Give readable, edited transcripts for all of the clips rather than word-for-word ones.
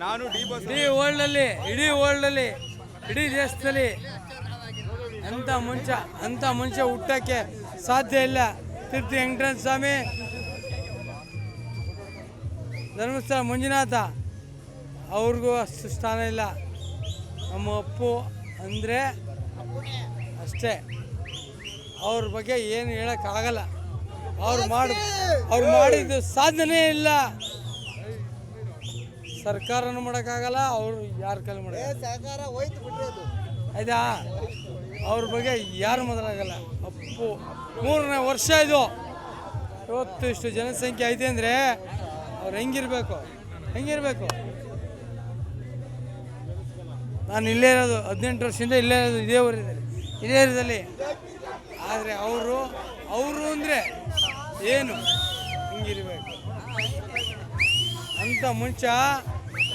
ನಾನು ಇಡೀ ವರ್ಲ್ಡಲ್ಲಿ ಇಡೀ ದೇಶದಲ್ಲಿ ಅಂತ ಮುಂಚೆ ಹುಟ್ಟಕ್ಕೆ ಸಾಧ್ಯ ಇಲ್ಲ. ತಿರುಪತಿ ವೆಂಕಟೇಶ್ವರ ಸ್ವಾಮಿ, ಧರ್ಮಸ್ಥಳ ಮಂಜುನಾಥ ಅವ್ರಿಗೂ ಅಷ್ಟು ಸ್ಥಾನ ಇಲ್ಲ. ನಮ್ಮ ಅಪ್ಪು ಅಂದರೆ ಅಷ್ಟೇ, ಅವ್ರ ಬಗ್ಗೆ ಏನು ಹೇಳೋಕ್ಕಾಗಲ್ಲ. ಅವ್ರು ಮಾಡಿದ್ದು ಸಾಧನೆ ಇಲ್ಲ. ಸರ್ಕಾರನೂ ಮಾಡೋಕ್ಕಾಗಲ್ಲ, ಅವರು ಯಾರ ಕೈಲಿ ಮಾಡೋದು ಆಯ್ತಾ. ಅವ್ರ ಬಗ್ಗೆ ಯಾರು ಮೊದಲಾಗಲ್ಲ. ಅಪ್ಪು 3ನೇ ವರ್ಷ ಇದು. ಇವತ್ತು ಇಷ್ಟು ಜನಸಂಖ್ಯೆ ಐತೆ ಅಂದರೆ ಅವ್ರು ಹೆಂಗಿರ್ಬೇಕು. ನಾನು ಇಲ್ಲೇ ಇರೋದು 18 ವರ್ಷದಿಂದ ಇಲ್ಲೇ ಇರೋದು, ಇದೇ ಊರಿನಲ್ಲಿ. ಆದರೆ ಅವರು ಅಂದರೆ ಏನು ಹಿಂಗಿರ್ಬೇಕು ಅಂತ ಮುಂಚೆ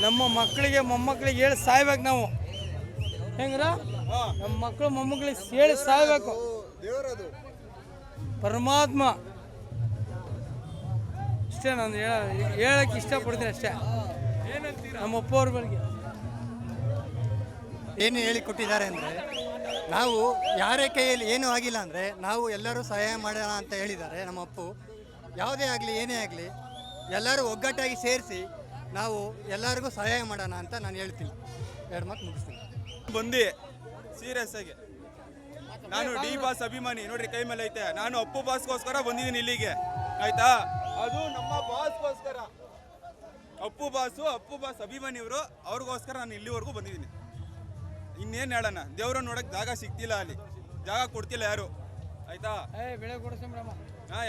ನಮ್ಮ ಮಕ್ಕಳಿಗೆ ಮೊಮ್ಮಕ್ಕಳಿಗೆ ಹೇಳಿ ಸಾಯ್ಬೇಕು ನಾವು. ಹೆಂಗ್ರ ನಮ್ಮ ಮಕ್ಕಳು ಮೊಮ್ಮಕ್ಕಳಿಗೆ ಹೇಳಿ ಸಾಯ್ಬೇಕು. ಪರಮಾತ್ಮ ಅಷ್ಟೇ ನಾನು ಹೇಳಕ್ಕೆ ಇಷ್ಟಪಡ್ತೀನಿ ಅಷ್ಟೇ. ನಮ್ಮ ಅಪ್ಪವ್ರ ಬಗ್ಗೆ ಏನು ಹೇಳಿಕೊಟ್ಟಿದ್ದಾರೆ ಅಂದರೆ, ನಾವು ಯಾರೇ ಕೈಯಲ್ಲಿ ಏನೂ ಆಗಿಲ್ಲ ಅಂದರೆ ನಾವು ಎಲ್ಲರೂ ಸಹಾಯ ಮಾಡೋಣ ಅಂತ ಹೇಳಿದ್ದಾರೆ ನಮ್ಮ ಅಪ್ಪು. ಯಾವುದೇ ಆಗಲಿ ಏನೇ ಆಗಲಿ ಎಲ್ಲರೂ ಒಗ್ಗಟ್ಟಾಗಿ ಸೇರಿಸಿ ನಾವು ಎಲ್ಲರಿಗೂ ಸಹಾಯ ಮಾಡೋಣ ಅಂತ ನಾನು ಹೇಳ್ತೀನಿ. 2 ಮಾತು ಮುಗಿಸ್ತೀನಿ. ಬಂದು ಸೀರಿಯಸ್ ಆಗಿ ನಾನು ಡಿ ಬಾಸ್ ಅಭಿಮಾನಿ ನೋಡ್ರಿ, ಕೈ ಮೇಲೆ ಐತೆ. ನಾನು ಅಪ್ಪು ಬಾಸ್ಗೋಸ್ಕರ ಬಂದಿದ್ದೀನಿ ಇಲ್ಲಿಗೆ, ಆಯ್ತಾ. ಅದು ನಮ್ಮ ಬಾಸ್ಗೋಸ್ಕರ, ಅಪ್ಪು ಬಾಸ್ ಅಭಿಮಾನಿ ಇವರು, ಅವ್ರಿಗೋಸ್ಕರ ನಾನು ಇಲ್ಲಿವರೆಗೂ ಬಂದಿದ್ದೀನಿ. ಇನ್ನೇನು ಹೇಳೋಣ, ದೇವ್ರನ್ನ ನೋಡಕ್ ಜಾಗ ಸಿಗ್ತಿಲ್ಲ, ಅಲ್ಲಿ ಜಾಗ ಕೊಡ್ತಿಲ್ಲ ಯಾರು, ಆಯ್ತಾ.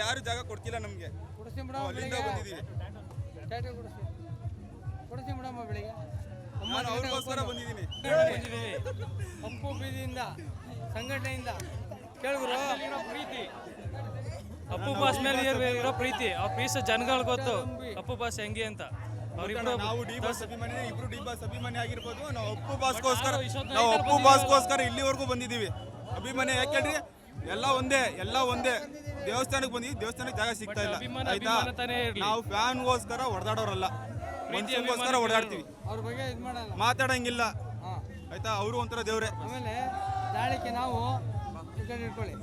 ಯಾರು ಜಾಗ ಕೊಡ್ತಿಲ್ಲ ನಮ್ಗೆ, ಅಲ್ಲಿಂದ ಬಂದಿದ್ದೀವಿ. ನಾನು ಅವ್ರಿಗೋಸ್ಕರ ಬಂದಿದ್ದೀನಿ. ಅಪ್ಪು ಬೀದಿಯಿಂದ ಸಂಘಟನೆಯಿಂದ ಕೇಳಿದ್ರು ಪ್ರೀತಿ, ಅಪ್ಪು ಬಾಸ್ ಮೇಲೆ ಇರೋ ಪ್ರೀತಿ, ಆ ಪ್ರೀತಿ ಜನಗಳಿಗೆ ಗೊತ್ತು ಅಪ್ಪು ಬಾಸ್ ಹೆಂಗೆ ಅಂತ. ನಾವು ಡಿ ಬಾಸ್ ಅಭಿಮಾನಿ, ಇಬ್ರು ಡಿ ಬಾಸ್ ಅಭಿಮಾನಿ ಆಗಿರ್ಬೋದು. ನಾವು ಅಪ್ಪು ಬಾಸ್ಗೋಸ್ಕರ ಇಲ್ಲಿವರೆಗೂ ಬಂದಿದ್ದೀವಿ. ಅಭಿಮಾನಿ ಯಾಕೆ ಎಲ್ಲ ಒಂದೇ ದೇವಸ್ಥಾನಕ್ಕೆ ಬಂದಿದ್ದೀವಿ, ದೇವಸ್ಥಾನಕ್ಕೆ ಜಾಗ ಸಿಗ್ತಾ ಇಲ್ಲ, ಆಯ್ತಾ. ನಾವು ಫ್ಯಾನ್ಗೋಸ್ಕರ ಹೊಡೆದಾಡೋರಲ್ಲ, ಮನುಷ್ಯಗೋಸ್ಕರ ಹೊಡೆದಾಡ್ತೀವಿ, ಅವ್ರ ಬಗ್ಗೆ ಇದು ಮಾಡಲ್ಲ, ಮಾತಾಡಂಗಿಲ್ಲ, ಆಯ್ತಾ. ಅವರು ಒಂಥರ ದೇವ್ರೆ. ಆಮೇಲೆ ದಾಳಿಕೆ ನಾವು ಇಟ್ಕೊಳ್ಳಿ.